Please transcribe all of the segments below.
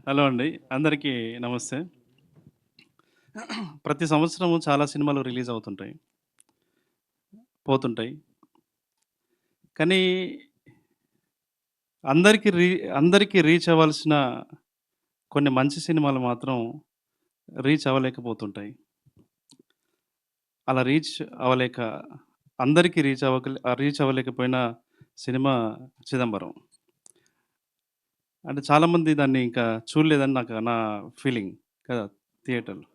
Hello అండి. అందరికీ నమస్తే. ప్రతి సంవత్సరము చాలా సినిమాలు రిలీజ్ అవుతుంటాయి. పోతుంటాయి. కానీ అందరికి రీ అందరికి రీచ్ అవ్వాల్సిన కొన్ని మంచి సినిమాలు మాత్రం రీచ్ అవ్వలేకపోతుంటాయి. అలా అవ్వలేక అందరికి రీచ్ అవ్వలేకపోయిన సినిమా 'చిదంబరం'. అంటే చాలామంది దాన్ని ఇంకా చూడలేదని నా ఫీలింగ్ కదా! థియేటర్‌లో.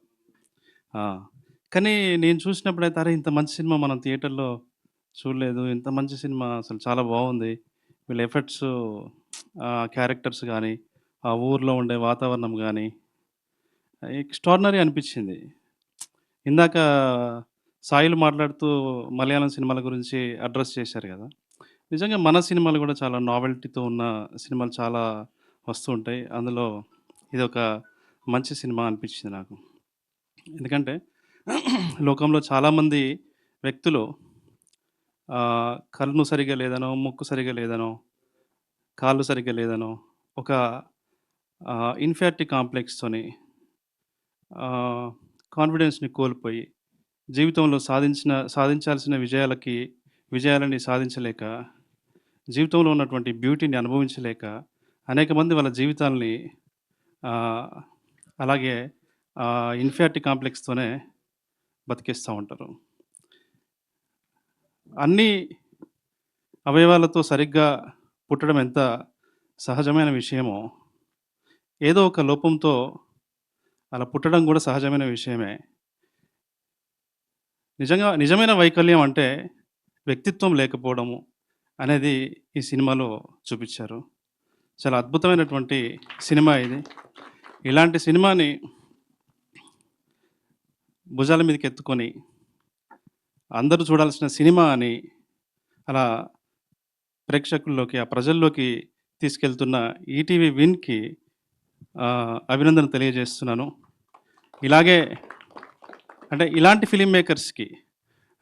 ఆ! కానీ నేను చూసినప్పుడైతే అరే! ఇంత మంచి సినిమా మనం థియేటర్‌లో చూడలేదు. ఇంత మంచి సినిమా అసలు చాలా బావుంది. వీళ్ళ ఎఫర్ట్సు క్యారెక్టర్స్ గానీ, ఆ ఊర్లో ఉండే వాతావరణం గానీ, ఎక్స్ట్రార్డినరీ అనిపిచ్చింది. ఇందాక సాయిలు మాట్లాడుతూ మలయాళం సినిమాల గురించి అడ్రెస్ చేశారు గదా! నిజంగా మన సినిమాలు గూడా చాలా నావెల్టీతో ఉన్న సినిమాలు చాలా వస్తూ ఉంటాయి. అందులో ఇదొక మంచి సినిమా అనిపిచ్చింది నాకు. ఎందుకంటే లోకంలో చాలామంది వ్యక్తులు కన్ను సరిగ్గా లేదనో, ముక్కు సరిగ్గా లేదనో, కాళ్ళు సరిగ్గా లేదనో, ఒక ఇన్ఫియారిటీ కాంప్లెక్స్‌తోని ఆహ్, కాన్ఫిడెన్స్‌ని కోల్పోయి, జీవితంలో సాధించాల్సిన విజయాలని సాధించలేక, జీవితంలో ఉన్నటువంటి బ్యూటీని అనుభవించలేక, అనేక మంది వాళ్ళ జీవితాల్ని ఆహ్, అలాగే ఇన్ఫియారిటీ కాంప్లెక్స్‌తోనే బతికేస్తా ఉంటారు. అన్నీ అవయవాలతో సరిగ్గా పుట్టడం ఎంత సహజమైన విషయమో, ఏదో ఒక లోపంతో అలా పుట్టడం గూడా సహజమైన విషయమే. నిజమైన వైకల్యం అంటే వ్యక్తిత్వం లేకపోవడము అనేది ఈ సినిమాలో చూపిచ్చారు. చాలా అద్భుతమైనటువంటి సినిమా ఇది. ఇలాంటి సినిమాని భుజాల మీదకెత్తుకొని అందరూ చూడాల్సిన సినిమా అని అలా ప్రేక్షకుల్లోకి, ఆ ప్రజల్లోకి తీసుకెళ్తున్న ఈటీవీ విన్‌కి అభినందనలు తెలియజేస్తున్నాను. ఇలాగే అంటే ఇలాంటి ఫిల్మ్ మేకర్స్‌కి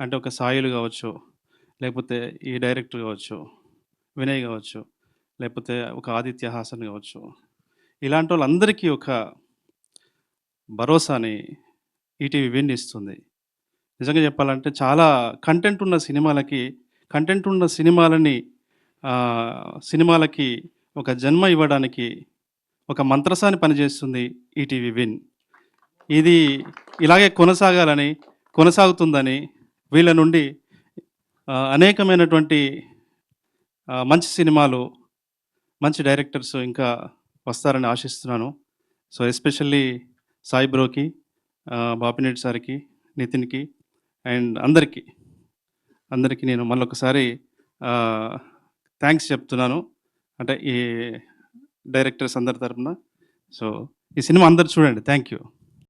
అంటే ఒక సాయిలు గావచ్చు, లేకపోతే ఈ డైరెక్టర్ గావచ్చు, వినయ్ గావచ్చు, లేకపోతే ఒక ఆదిత్య హాసన్ గావచ్చు. ఇలాంటోళ్ళందరికీ ఒక భరోసాని ఈటీవీ విన్ ఇస్తుంది. నిజంగా చెప్పాలంటే చాలా కంటెంట్ ఉన్న సినిమాలకి ఒక జన్మ ఇవ్వడానికి ఒక మంత్రసాని పనిచేస్తుంది ఈటీవీ విన్. ఇది ఇలాగే కొనసాగుతుందని వీళ్ళ నుండి అనేకమైనటువంటి మంచి సినిమాలు, మంచి డైరెక్టర్స్ ఇంకా వస్తారని ఆశిస్తున్నాను. సో, ఎస్పెషల్లీ సాయి బ్రోకి, బాపినేని సార్‌కి, నితిన్‌కి అండ్ అందరికి నేను మళ్ళొకసారి ఆహ్, థాంక్స్ చెప్తున్నాను. అంటే ఈ డైరెక్టర్స్ అందరి తరపున. సో, ఈ సినిమా అందరూ చూడండి. Thank you.